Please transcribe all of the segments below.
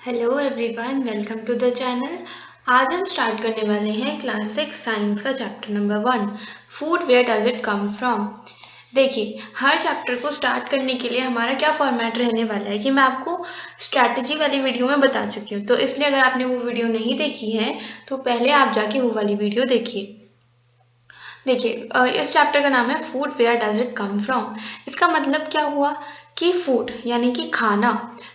Hello everyone, welcome to the channel. आज हम start करने वाले हैं क्लास 6 साइंस का chapter number 1, food where does it come from. देखिए, हर चैप्टर को स्टार्ट करने के लिए हमारा क्या फॉर्मेट रहने वाला है कि मैं आपको स्ट्रैटेजी वाली वीडियो में बता चुकी हूँ। तो इसलिए अगर आपने वो वीडियो नहीं देखी है तो पहले आप जाके वो वाली वीडियो देखिए। देखिए, इस चैप्टर का नाम है food where does it come from. इसका मतलब क्या हुआ कि फूड यानी कि खाना,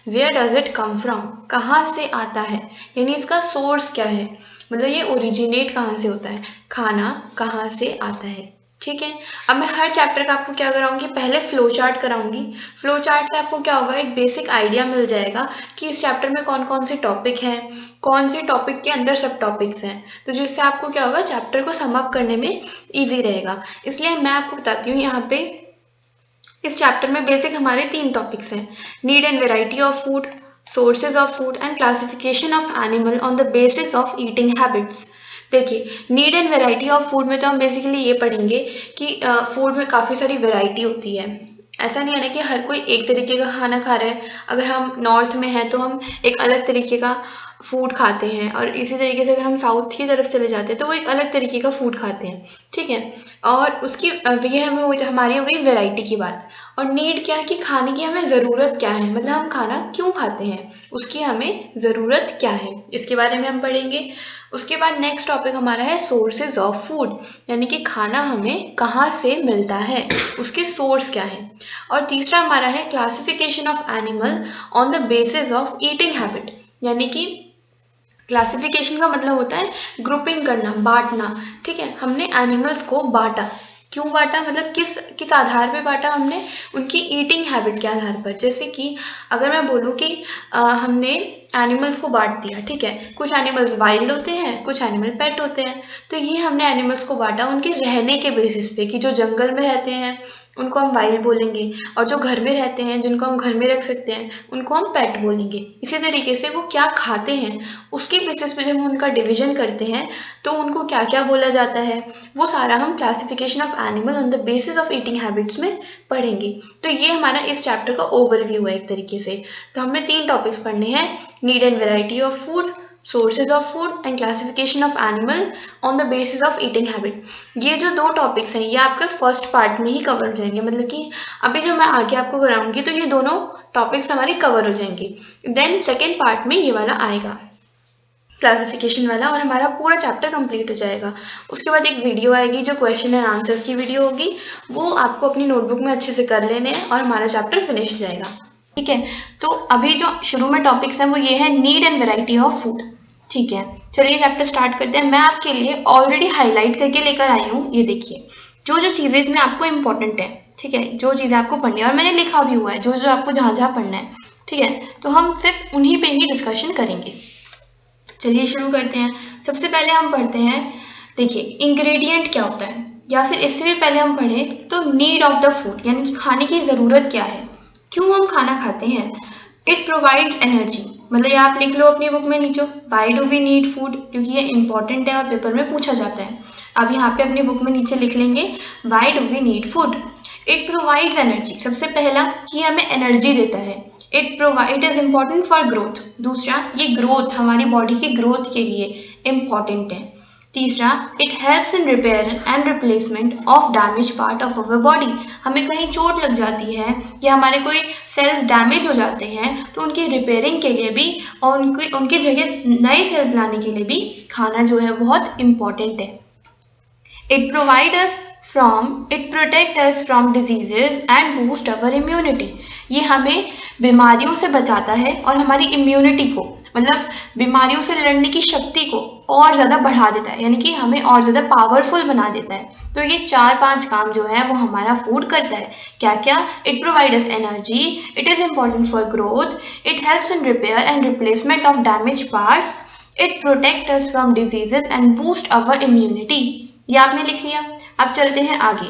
where does it come from, कहाँ से आता है, यानी इसका सोर्स क्या है, मतलब ये ओरिजिनेट कहाँ से होता है, खाना कहाँ से आता है। ठीक है, अब मैं हर चैप्टर का आपको क्या कराऊंगी, पहले फ्लो चार्ट कराऊंगी। फ्लो चार्ट से आपको क्या होगा, एक बेसिक आइडिया मिल जाएगा कि इस चैप्टर में कौन कौन से टॉपिक हैं, कौन से टॉपिक के अंदर सब टॉपिक्स हैं, तो जिससे आपको क्या होगा, चैप्टर को सम अप करने में ईजी रहेगा। इसलिए मैं आपको बताती हूँ यहाँ पे इस चैप्टर में बेसिक हमारे 3 टॉपिक्स हैं, need and variety of food, sources of food and classification of animal on the basis of eating habits. देखिए, need and variety of food में तो हम बेसिकली ये पढ़ेंगे कि फूड में काफ़ी सारी वेराइटी होती है। ऐसा नहीं है ना कि हर कोई एक तरीके का खाना खा रहा है। अगर हम नॉर्थ में हैं तो हम एक अलग तरीके का फूड खाते हैं, और इसी तरीके से अगर हम साउथ की तरफ चले जाते हैं तो वो एक अलग तरीके का फूड खाते हैं। ठीक है, और उसकी ये हमारी हो गई वैरायटी की बात। और नीड क्या है कि खाने की हमें ज़रूरत क्या है, मतलब हम खाना क्यों खाते हैं, उसकी हमें ज़रूरत क्या है, इसके बारे में हम पढ़ेंगे। उसके बाद नेक्स्ट टॉपिक हमारा है सोर्सेज ऑफ फूड, यानी कि खाना हमें कहाँ से मिलता है, उसके सोर्स क्या है। और तीसरा हमारा है classification of animal on the basis of eating habit, यानी कि क्लासिफिकेशन का मतलब होता है ग्रुपिंग करना, बांटना। ठीक है, हमने एनिमल्स को बांटा, क्यों बांटा, मतलब किस आधार पे बांटा हमने, उनकी ईटिंग हैबिट के आधार पर। जैसे कि अगर मैं बोलूँ कि हमने एनिमल्स को बांट दिया, ठीक है, कुछ एनिमल्स वाइल्ड होते हैं, कुछ एनिमल पेट होते हैं, तो ये हमने एनिमल्स को बांटा उनके रहने के बेसिस पे कि जो जंगल में रहते हैं उनको हम वाइल्ड बोलेंगे, और जो घर में रहते हैं जिनको हम घर में रख सकते हैं उनको हम पेट बोलेंगे। इसी तरीके से वो क्या खाते हैं उसके बेसिस पे जब हम उनका डिवीजन करते हैं तो उनको क्या क्या बोला जाता है, वो सारा हम classification of animal on the basis of eating habits में पढ़ेंगे। तो ये हमारा इस चैप्टर का ओवरव्यू है एक तरीके से। तो हमें 3 टॉपिक्स पढ़ने हैं, need and variety of food, sources of food and classification of animal on the basis of eating habit. ये जो 2 टॉपिक्स हैं ये आपके फर्स्ट पार्ट में ही कवर हो जाएंगे, मतलब कि अभी जो मैं आगे आपको कराऊंगी तो ये दोनों टॉपिक्स हमारे कवर हो जाएंगे। देन सेकेंड पार्ट में ये वाला आएगा, क्लासिफिकेशन वाला, और हमारा पूरा चैप्टर कंप्लीट हो जाएगा। उसके बाद एक वीडियो आएगी जो क्वेश्चन एंड आंसर्स की वीडियो होगी, वो आपको अपनी नोटबुक में अच्छे से कर लेने हैं और हमारा चैप्टर फिनिश हो जाएगा। ठीक है, तो अभी जो शुरू में टॉपिक्स हैं वो ये है need and variety of food. ठीक है, चलिए चैप्टर स्टार्ट करते हैं। मैं आपके लिए ऑलरेडी हाईलाइट करके लेकर आई हूँ, ये देखिए जो जो चीज़ें इसमें आपको इम्पोर्टेंट है। ठीक है, जो चीज़ें आपको पढ़नी है, और मैंने लिखा भी हुआ है जो जो आपको जहाँ जहाँ पढ़ना है। ठीक है, तो हम सिर्फ उन्हीं पे ही डिस्कशन करेंगे। चलिए शुरू करते हैं। सबसे पहले हम पढ़ते हैं, देखिए इंग्रेडिएंट क्या होता है, या फिर इससे भी पहले हम पढ़ें तो नीड ऑफ द फूड, यानी कि खाने की ज़रूरत क्या है, क्यों हम खाना खाते हैं। इट प्रोवाइड्स एनर्जी, मतलब ये आप लिख लो अपनी बुक में नीचे, why do we need food, क्योंकि ये इंपॉर्टेंट है और पेपर में पूछा जाता है। अब यहाँ पे अपनी बुक में नीचे लिख लेंगे why do we need food. It provides energy, सबसे पहला कि हमें एनर्जी देता है। It is important for growth, दूसरा ये ग्रोथ हमारी बॉडी की ग्रोथ के लिए इम्पॉर्टेंट है। तीसरा, it helps in repair and replacement of damage part of our body, हमें कहीं चोट लग जाती है या हमारे कोई सेल्स डैमेज हो जाते हैं तो उनकी रिपेयरिंग के लिए भी और उनकी जगह नए सेल्स लाने के लिए भी खाना जो है बहुत इम्पॉर्टेंट है। It protect us from diseases and boost our immunity, ये हमें बीमारियों से बचाता है और हमारी इम्यूनिटी को, मतलब बीमारियों से लड़ने की शक्ति को और ज़्यादा बढ़ा देता है, यानी कि हमें और ज़्यादा पावरफुल बना देता है। तो ये 4-5 काम जो है वो हमारा फूड करता है। क्या क्या, it provide us energy, it is important for growth, it helps in repair and replacement of damage parts, it protect us from diseases and boost our immunity. ये आपने लिख लिया। अब चलते हैं आगे।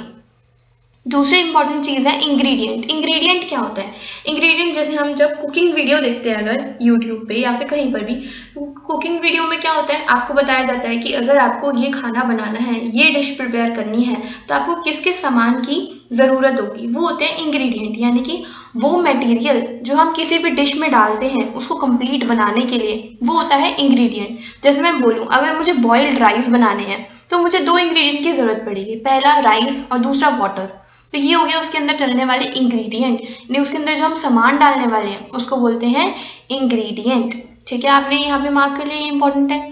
दूसरी इंपॉर्टेंट चीज़ है इंग्रेडिएंट। इंग्रेडिएंट क्या होता है, इंग्रेडिएंट जैसे हम जब कुकिंग वीडियो देखते हैं अगर यूट्यूब पे या फिर कहीं पर भी, कुकिंग वीडियो में क्या होता है, आपको बताया जाता है कि अगर आपको ये खाना बनाना है, ये डिश प्रिपेयर करनी है, तो आपको किस किस सामान की ज़रूरत होगी, वो होते हैं इंग्रेडिएंट, यानी कि वो मटेरियल जो हम किसी भी डिश में डालते हैं उसको कंप्लीट बनाने के लिए, वो होता है इंग्रेडिएंट। जैसे मैं बोलूँ अगर मुझे बॉइल्ड राइस बनाने हैं तो मुझे 2 इंग्रेडिएंट की ज़रूरत पड़ेगी, पहला राइस और दूसरा वाटर। तो ये हो गया उसके अंदर डलने वाले इंग्रेडिएंट, यानी उसके अंदर जो हम सामान डालने वाले हैं उसको बोलते हैं इंग्रेडिएंट। ठीक है, आपने यहाँ पे मार्क कर लिया, ये इंपॉर्टेंट है।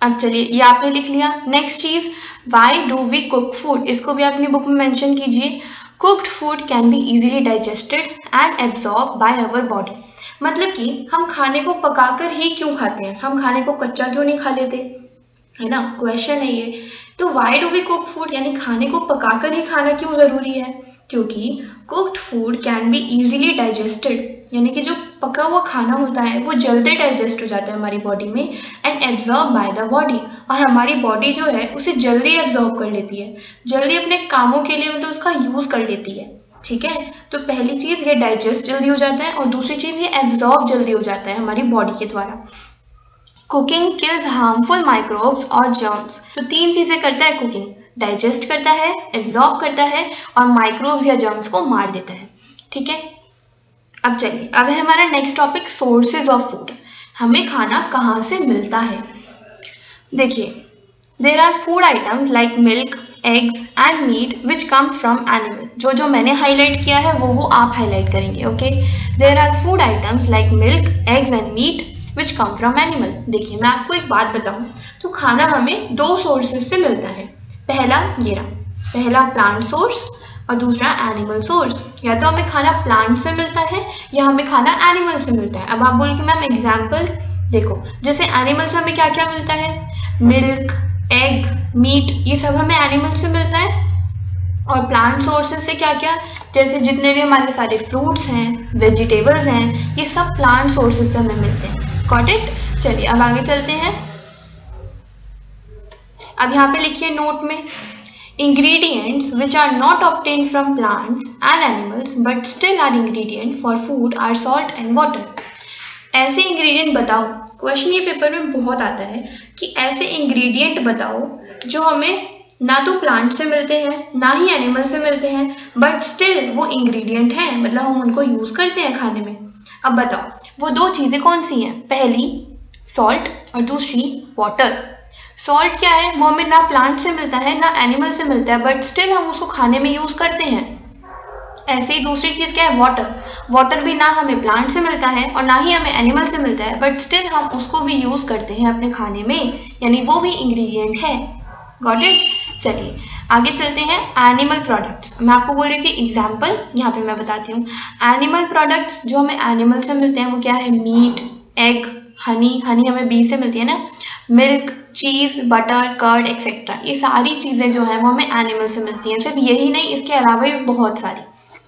अब चलिए ये आपने लिख लिया। नेक्स्ट चीज, why do we cook food, इसको भी अपनी बुक में मेंशन कीजिए। Cooked food can be easily digested and absorb by our body. मतलब कि हम खाने को पकाकर ही क्यों खाते हैं, हम खाने को कच्चा क्यों नहीं खा लेते, है ना, क्वेश्चन है ये। तो why do we cook food, यानी खाने को पकाकर ही खाना क्यों जरूरी है, क्योंकि cooked food can be easily digested, यानी कि जो पका हुआ खाना होता है वो जल्दी डाइजेस्ट हो जाता है हमारी बॉडी में, and absorb by the body, और हमारी बॉडी जो है उसे जल्दी एब्जॉर्ब कर लेती है, जल्दी अपने कामों के लिए मतलब उसका यूज कर लेती है। ठीक है, तो पहली चीज ये डाइजेस्ट जल्दी हो जाता है और दूसरी चीज ये एब्जॉर्ब जल्दी हो जाता है हमारी बॉडी के द्वारा। कुकिंग किल्स हार्मफुल माइक्रोब्स और जर्म्स। तो 3 चीजें करता है कुकिंग, डाइजेस्ट करता है, एब्जॉर्ब करता है और माइक्रोब्स या जर्म्स को मार देता है। ठीक है, अब चलिए, अब है हमारा next topic sources of food. हमें खाना कहाँ से मिलता है। देखिए, there are food items like milk, eggs and meat which comes from animal. जो मैंने हाईलाइट किया है वो आप हाईलाइट करेंगे। Okay, there are food items like milk, eggs and meat which come from animal. देखिए, मैं आपको एक बात बताऊं, तो खाना हमें 2 सोर्सेज से मिलता है। पहला ये रहा, पहला प्लांट सोर्स और दूसरा एनिमल सोर्स। या तो हमें खाना प्लांट से मिलता है या हमें खाना एनिमल से मिलता है। अब आप बोलोगे मैम एग्जाम्पल, देखो जैसे एनिमल से हमें क्या क्या मिलता है, मिल्क, एग, मीट, ये सब हमें एनिमल से मिलता है। और प्लांट सोर्सेज से क्या क्या, जैसे जितने भी हमारे सारे फ्रूट्स हैं, वेजिटेबल्स हैं, ये सब प्लांट सोर्सेज से हमें मिलते हैं। Got it. चलिए अब आगे चलते हैं। अब यहाँ पे लिखिए नोट में, ingredients which are not obtained from plants and animals but still are ingredient for food are salt and water। ऐसे इंग्रेडिएंट बताओ, क्वेश्चन ये पेपर में बहुत आता है कि ऐसे इंग्रेडिएंट बताओ जो हमें ना तो प्लांट से मिलते हैं ना ही एनिमल से मिलते हैं, बट स्टिल वो इंग्रेडिएंट हैं, मतलब हम उनको यूज करते हैं खाने में। अब बताओ वो 2 चीजें कौन सी हैं, पहली सॉल्ट और दूसरी वाटर। सॉल्ट क्या है, वो हमें ना प्लांट से मिलता है ना एनिमल से मिलता है, बट स्टिल हम उसको खाने में यूज करते हैं। ऐसे ही दूसरी चीज क्या है, वाटर। वाटर भी ना हमें प्लांट से मिलता है और ना ही हमें एनिमल से मिलता है, बट स्टिल हम उसको भी यूज करते हैं अपने खाने में, यानी वो भी इंग्रेडिएंट है। Got it. चलिए आगे चलते हैं। एनिमल प्रोडक्ट्स, मैं आपको बोल रही थी एग्जाम्पल, यहाँ पे मैं बताती हूँ। एनिमल प्रोडक्ट्स जो हमें एनिमल से मिलते हैं वो क्या है, मीट, एग, हनी, हनी हमें बी से मिलती है ना, मिल्क, चीज, बटर, कर्ड एक्सेट्रा, ये सारी चीजें जो है वो हमें एनिमल से मिलती हैं। सिर्फ यही नहीं, इसके अलावा भी बहुत सारी।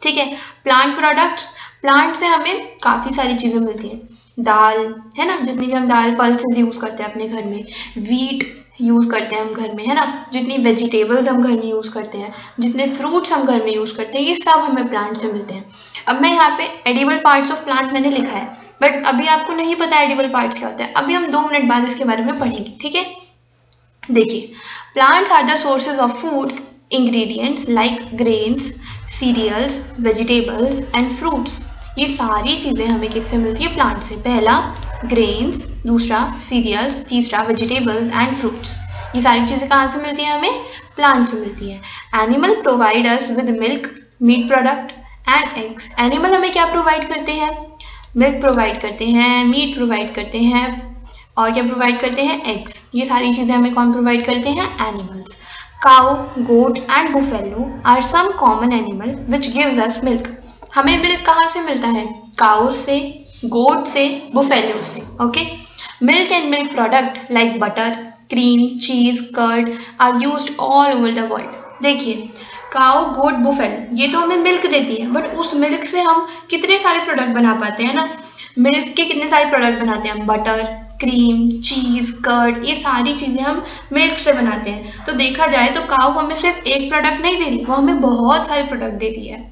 ठीक है, प्लांट प्रोडक्ट्स, प्लांट से हमें काफी सारी चीजें मिलती हैं, दाल है ना, जितनी भी हम दाल पल्सेस यूज करते हैं अपने घर में, वीट यूज करते हैं हम घर में, है ना, जितनी वेजिटेबल्स हम घर में यूज करते हैं, जितने फ्रूट्स हम घर में यूज करते हैं, ये सब हमें प्लांट से मिलते हैं। अब मैं यहाँ पे एडिबल पार्ट्स ऑफ प्लांट मैंने लिखा है, बट अभी आपको नहीं पता एडिबल पार्ट्स क्या होता है, अभी हम 2 मिनट बाद इसके बारे में पढ़ेंगे। ठीक है, देखिए, plants are the sources of food ingredients like grains, cereals, vegetables and fruits. ये सारी चीजें हमें किससे मिलती है, प्लांट से। पहला ग्रेन्स, दूसरा सीरियल्स, तीसरा वेजिटेबल्स एंड फ्रूट्स। ये सारी चीजें कहाँ से मिलती हैं, हमें प्लांट से मिलती है। Animal provide us with milk, meat product and eggs. Animal हमें क्या प्रोवाइड करते हैं, मिल्क प्रोवाइड करते हैं, मीट प्रोवाइड करते हैं, और क्या प्रोवाइड करते हैं, एग्स। ये सारी चीजें हमें कौन प्रोवाइड करते हैं, animals. Cow, goat and buffalo are some common animal which gives us milk. हमें मिल्क कहाँ से मिलता है, काउस से, गोट से, बुफेलो से। Okay, milk and milk product like butter, cream, cheese, curd are used all over the world. देखिए, cow, goat, buffalo ये तो हमें मिल्क देती है, बट उस मिल्क से हम कितने सारे प्रोडक्ट बना पाते हैं ना, मिल्क के कितने सारे प्रोडक्ट बनाते हैं हम, बटर, क्रीम, चीज, कर्ड, ये सारी चीजें हम मिल्क से बनाते हैं। तो देखा जाए तो काउ हमें सिर्फ एक प्रोडक्ट नहीं दे रही, वो हमें बहुत सारे प्रोडक्ट देती है।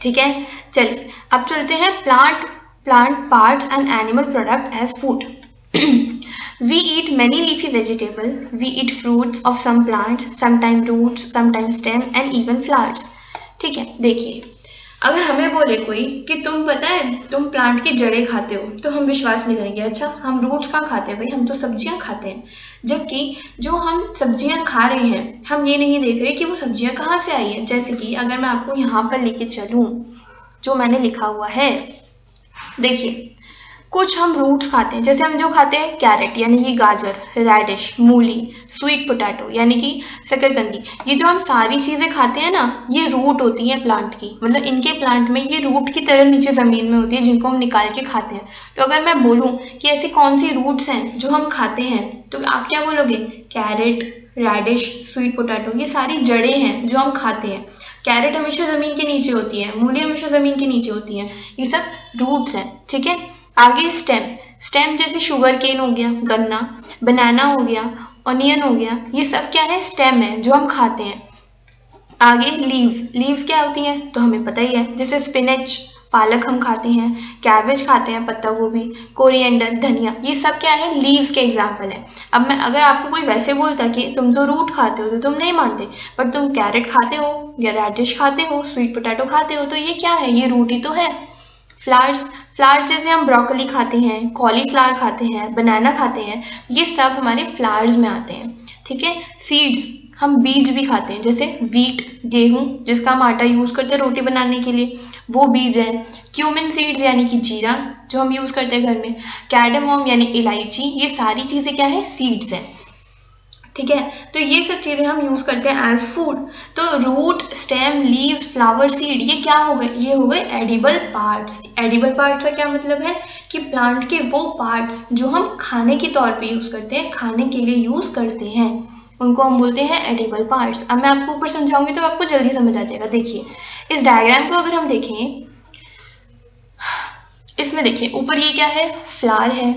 ठीक है, चलिए अब चलते हैं plant parts and animal product as food. We eat many leafy vegetables. We eat fruits of some plants, sometimes roots, sometimes stem and even flowers. ठीक है, देखिए अगर हमें बोले कोई कि तुम पता है तुम प्लांट की जड़ें खाते हो, तो हम विश्वास नहीं करेंगे। अच्छा, हम रूट्स कहाँ खाते हैं भाई, हम तो सब्जियां खाते हैं। जबकि जो हम सब्जियां खा रहे हैं, हम ये नहीं देख रहे कि वो सब्जियां कहाँ से आई है। जैसे कि अगर मैं आपको यहाँ पर लेके चलूँ, जो मैंने लिखा हुआ है, देखिए कुछ हम रूट्स खाते हैं। जैसे हम जो खाते हैं कैरेट यानी कि गाजर, रेडिश, मूली, स्वीट पोटैटो यानी कि शकरकंदी, ये जो हम सारी चीजें खाते हैं ना, ये रूट होती हैं प्लांट की। मतलब इनके प्लांट में ये रूट की तरह नीचे जमीन में होती है, जिनको हम निकाल के खाते हैं। तो अगर मैं बोलूं कि ऐसी कौन सी रूट्स हैं जो हम खाते हैं, तो आप क्या बोलोगे? कैरेट, रेडिश, स्वीट पोटैटो, ये सारी जड़ें हैं जो हम खाते हैं। कैरेट हमेशा जमीन के नीचे होती है, मूली हमेशा जमीन के नीचे होती है, ये सब रूट्स हैं। ठीक है, आगे स्टेम। स्टेम जैसे शुगर केन हो गया, गन्ना, बनाना हो गया, ऑनियन हो गया, ये सब क्या है? स्टेम है जो हम खाते हैं। आगे लीव्स। लीव्स क्या होती हैं तो हमें पता ही है, जैसे स्पिनच, पालक हम खाते हैं, कैबेज खाते हैं, पत्ता गोभी, कोरिएंडर, धनिया, ये सब क्या है? लीव्स के एग्जाम्पल है। अब मैं अगर आपको कोई वैसे बोलता कि तुम तो रूट खाते हो, तो तुम नहीं मानते, बट तुम कैरेट खाते हो या रेडिश खाते हो, स्वीट पोटैटो खाते हो, तो ये क्या है? ये रूट ही तो है। फ्लावर्स। फ्लावर्स जैसे हम ब्रोकली खाते हैं, कॉलीफ्लावर खाते हैं, बनाना खाते हैं, ये सब हमारे फ्लावर्स में आते हैं। ठीक है। सीड्स, हम बीज भी खाते हैं, जैसे वीट, गेहूं, जिसका हम आटा यूज करते हैं रोटी बनाने के लिए, वो बीज है। क्यूमिन सीड्स यानी कि जीरा, जो हम यूज करते हैं घर में। कैडेमोम यानी इलायची, ये सारी चीजें क्या है? सीड्स हैं। ठीक है, तो ये सब चीजें हम यूज करते हैं एज फूड। तो root, stem, leaves, flower, seed, ये क्या हो गए? ये हो गए एडिबल पार्ट्स। एडिबल पार्ट्स का क्या मतलब है कि प्लांट के वो पार्ट्स जो हम खाने के तौर पे यूज करते हैं, खाने के लिए यूज करते हैं, उनको हम बोलते हैं एडिबल पार्ट्स। अब मैं आपको ऊपर समझाऊंगी तो आपको जल्दी समझ आ जाएगा। देखिए इस डायग्राम को अगर हम देखें, इसमें देखिए ऊपर ये क्या है? फ्लावर है।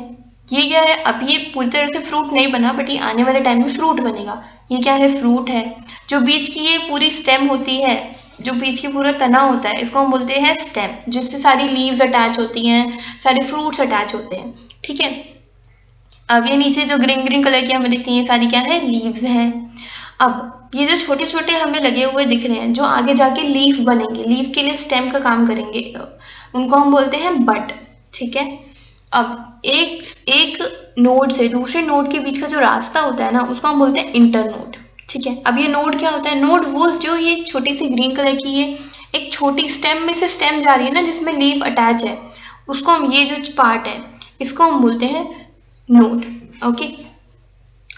ये क्या है? अब ये पूरी तरह से फ्रूट नहीं बना, बट ये आने वाले टाइम में फ्रूट बनेगा। ये क्या है? फ्रूट है। जो बीच की ये पूरी स्टेम होती है, जो बीच की पूरा तना होता है, इसको हम बोलते हैं स्टेम, जिससे सारी लीव्स अटैच होती हैं, सारे फ्रूट्स अटैच होते हैं। ठीक है। अब ये नीचे जो ग्रीन ग्रीन कलर की हमें दिखती है, ये सारी क्या है? लीव्स हैं। अब ये जो छोटे छोटे हमें लगे हुए दिख रहे हैं, जो आगे जाके लीफ बनेंगे, लीफ के लिए स्टेम का काम करेंगे, उनको हम बोलते हैं बड। ठीक है। अब एक नोड से दूसरे नोड के बीच का जो रास्ता होता है ना, उसको हम बोलते हैं इंटरनोड। ठीक है। अब ये नोड क्या होता है? नोड वो जो ये छोटी सी ग्रीन कलर की ये एक छोटी स्टेम में से स्टेम जा रही है ना, जिसमें लीफ अटैच है, उसको हम, ये जो पार्ट है, इसको हम बोलते हैं नोड। ओके,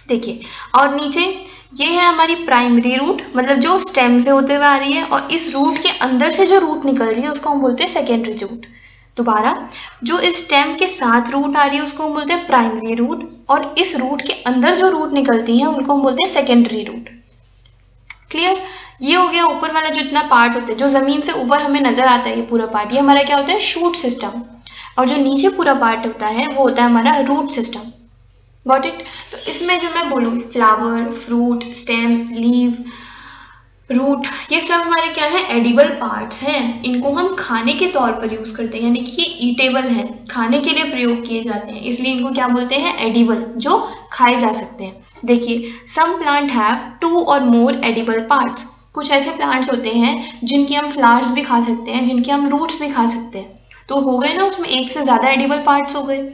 देखिए, और नीचे ये है हमारी प्राइमरी रूट, मतलब जो स्टेम से होते हुए आ रही है, और इस रूट के अंदर से जो रूट निकल रही है उसको हम बोलते हैं सेकेंडरी रूट। दोबारा, जो इस स्टेम के साथ रूट आ रही है उसको हम बोलते हैं प्राइमरी रूट, और इस रूट के अंदर जो रूट निकलती है उनको हम बोलते हैं सेकेंडरी रूट। क्लियर? ये हो गया ऊपर वाला जो इतना पार्ट होता है, जो जमीन से ऊपर हमें नजर आता है, ये पूरा पार्ट, ये हमारा क्या होता है? Shoot system. और जो नीचे पूरा पार्ट होता है वो होता है हमारा रूट सिस्टम। Got it? तो इसमें जो मैं बोलूँ, flower, fruit, stem, leave, root, ये सब हमारे क्या है? एडिबल पार्ट्स हैं। इनको हम खाने के तौर पर यूज करते हैं, यानी कि ये ईटेबल हैं, खाने के लिए प्रयोग किए जाते हैं, इसलिए इनको क्या बोलते हैं? एडिबल, जो खाए जा सकते हैं। देखिए, सम प्लांट हैव 2 और मोर एडिबल पार्ट्स। कुछ ऐसे प्लांट्स होते हैं जिनके हम फ्लावर्स भी खा सकते हैं, जिनके हम रूट्स भी खा सकते हैं। तो हो गए ना, उसमें एक से ज्यादा एडिबल पार्ट्स हो गए।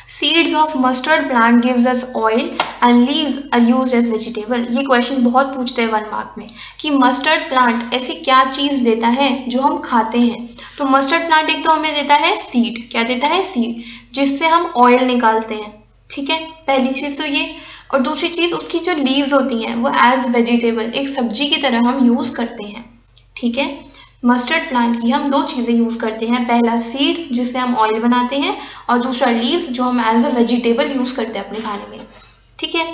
Seeds of mustard plant gives us oil and leaves are used as vegetable। ये क्वेश्चन बहुत पूछते हैं 1 मार्क में कि मस्टर्ड प्लांट ऐसी क्या चीज देता है जो हम खाते हैं। तो मस्टर्ड प्लांट एक तो हमें देता है सीड। क्या देता है? सीड, जिससे हम ऑयल निकालते हैं। ठीक है, पहली चीज तो ये। और दूसरी चीज, उसकी जो लीव्स होती हैं वो एज वेजिटेबल, एक सब्जी की तरह हम यूज करते हैं। ठीक है, मस्टर्ड प्लांट की हम 2 चीजें यूज करते हैं, पहला सीड जिससे हम ऑयल बनाते हैं, और दूसरा लीव्स जो हम एज अ वेजिटेबल यूज करते हैं अपने खाने में। ठीक है,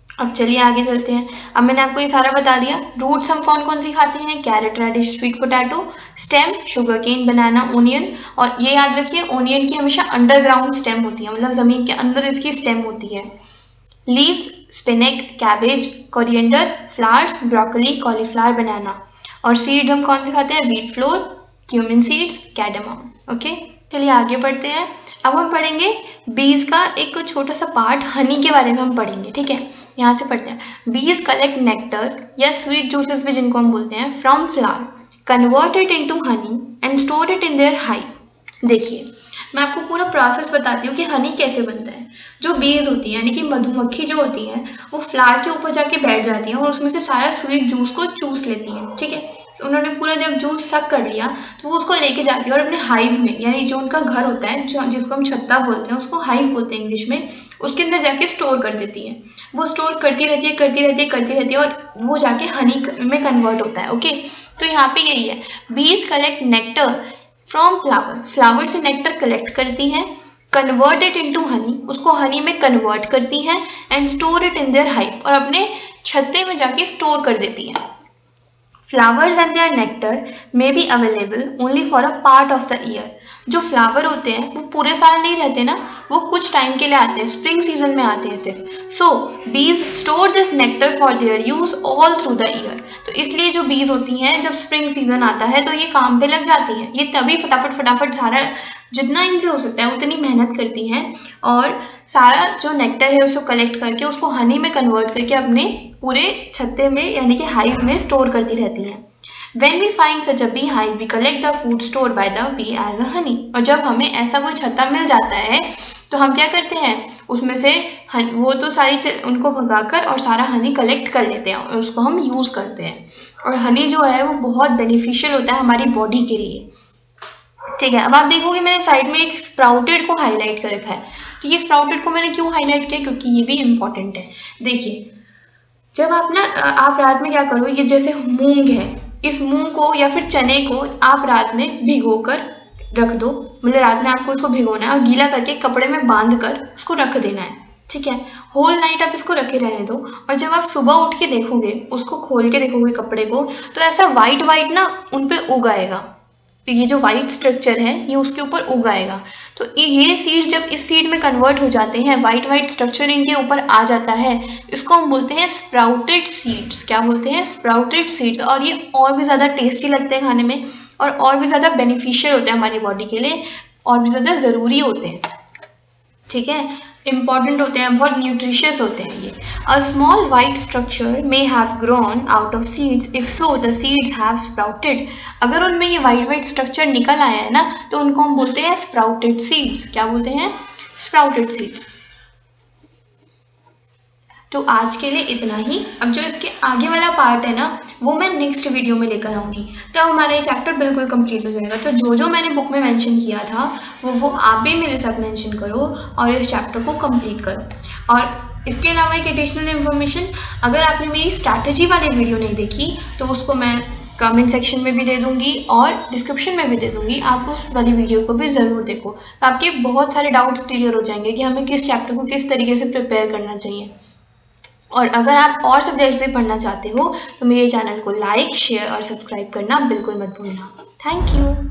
अब चलिए आगे चलते हैं। अब मैंने आपको ये सारा बता दिया। रूट्स हम कौन कौन सी खाते हैं? Carrot, radish, sweet potato. Stem, sugar cane, banana, onion. और ये याद रखिए, ओनियन की हमेशा अंडरग्राउंड स्टेम होती है, मतलब जमीन के अंदर इसकी स्टेम होती है। Leaves, spinach, cabbage, coriander, flowers, broccoli, cauliflower, banana. और सीड हम कौन से खाते हैं? Wheat flour, cumin seeds, cardamom. Okay, चलिए आगे बढ़ते हैं। अब हम पढ़ेंगे बीज का एक छोटा सा पार्ट, हनी के बारे में हम पढ़ेंगे। ठीक है, यहाँ से पढ़ते हैं। बीज कलेक्ट नेक्टर या स्वीट जूसेस भी जिनको हम बोलते हैं, from flower. Convert it into honey and store it in their hive. देखिए मैं आपको पूरा प्रोसेस बताती हूँ कि हनी कैसे बनता है। जो बीज होती है यानी कि मधुमक्खी जो होती है वो फ्लावर के ऊपर जाके बैठ जाती है और उसमें से सारा स्वीट जूस को चूस लेती है। ठीक है, तो उन्होंने पूरा जब जूस सक कर लिया तो वो उसको लेके जाती है और अपने हाइव में, यानी जो उनका घर होता है जो जिसको हम छत्ता बोलते हैं, उसको हाइव बोलते हैं इंग्लिश में, उसके अंदर जाके स्टोर कर देती है। वो स्टोर करती रहती है और वो जाके हनी में कन्वर्ट होता है। ओके, तो यहाँ पे यही है, बीज collect nectar from flower, flower से नेक्टर कलेक्ट करती हैं, कन्वर्ट इट इनटू हनी, उसको हनी में कन्वर्ट करती हैं, and store it in their hive, और अपने छत्ते में जाके स्टोर कर देती हैं। Flowers and their nectar may be available only for a part of the year. जो फ्लावर होते हैं वो पूरे साल नहीं रहते ना, वो कुछ टाइम के लिए आते हैं, स्प्रिंग सीजन में आते हैं सिर्फ। सो बीज store this nectar for their use all through the year. तो इसलिए जो बीज होती हैं जब स्प्रिंग सीजन आता है तो ये काम पे लग जाती हैं, ये तभी फटाफट सारा जितना इनसे हो सकता है उतनी मेहनत करती हैं और सारा जो नेक्टर है उसको कलेक्ट करके उसको हनी में कन्वर्ट करके अपने पूरे छत्ते में यानी कि हाइव में स्टोर करती रहती हैं। When we find such a beehive, we collect the food stored by the bee as a honey. और जब हमें ऐसा कोई छत्ता मिल जाता है तो हम क्या करते हैं, उसमें से वो तो सारी उनको भगाकर और सारा हनी कलेक्ट कर लेते हैं और उसको हम यूज़ करते हैं। और हनी जो है वो बहुत बेनिफिशियल होता है हमारी बॉडी के लिए। ठीक है, अब आप देखोगे मैंने साइड में एक स्प्राउटेड को हाईलाइट कर रखा है। तो ये स्प्राउटेड को मैंने क्यों हाईलाइट किया, क्योंकि ये भी इम्पॉर्टेंट है। देखिए जब आप रात में क्या करो, ये जैसे मूंग है, इस मूंग को या फिर चने को आप रात में भिगो कर रख दो, मतलब रात में आपको इसको भिगोना है और गीला करके कपड़े में बांध कर इसको रख देना है। ठीक है, होल नाइट आप इसको रखे रहने दो और जब आप सुबह उठ के देखोगे, उसको खोल के देखोगे कपड़े को, तो ऐसा वाइट ना उन पे उग आएगा। ये जो वाइट स्ट्रक्चर है ये उसके ऊपर उग आएगा। तो ये सीड्स जब इस सीड में कन्वर्ट हो जाते हैं, वाइट स्ट्रक्चर इनके ऊपर आ जाता है, इसको हम बोलते हैं स्प्राउटेड सीड्स। क्या बोलते हैं, स्प्राउटेड सीड्स। और ये और भी ज़्यादा टेस्टी लगते हैं खाने में और भी ज़्यादा बेनिफिशियल होते हैं हमारी बॉडी के लिए, और भी ज़्यादा ज़रूरी होते हैं। ठीक है, इम्पॉर्टेंट होते हैं, बहुत न्यूट्रिशियस होते हैं ये। A small white structure may have grown out of seeds, if so the seeds have sprouted. अगर उनमें ये वाइट स्ट्रक्चर निकल आया है ना तो उनको हम बोलते हैं स्प्राउटेड सीड्स। क्या बोलते हैं, स्प्राउटेड सीड्स। तो आज के लिए इतना ही। अब जो इसके आगे वाला पार्ट है ना वो मैं नेक्स्ट वीडियो में लेकर आऊँगी, तो हमारा ये चैप्टर बिल्कुल कंप्लीट हो जाएगा। तो जो मैंने बुक में मेंशन किया था वो आप भी मेरे साथ मेंशन करो और इस चैप्टर को कंप्लीट करो। और इसके अलावा एक एडिशनल इन्फॉर्मेशन, अगर आपने मेरी स्ट्रैटेजी वाली वीडियो नहीं देखी तो उसको मैं कमेंट सेक्शन में भी दे दूंगी और डिस्क्रिप्शन में भी दे दूंगी, आप उस वाली वीडियो को भी ज़रूर देखो। तो आपके बहुत सारे डाउट्स क्लियर हो जाएंगे कि हमें किस चैप्टर को किस तरीके से प्रिपेयर करना चाहिए। और अगर आप और सब्जेक्ट्स भी पढ़ना चाहते हो तो मेरे चैनल को लाइक, शेयर और सब्सक्राइब करना बिल्कुल मत भूलना। Thank you.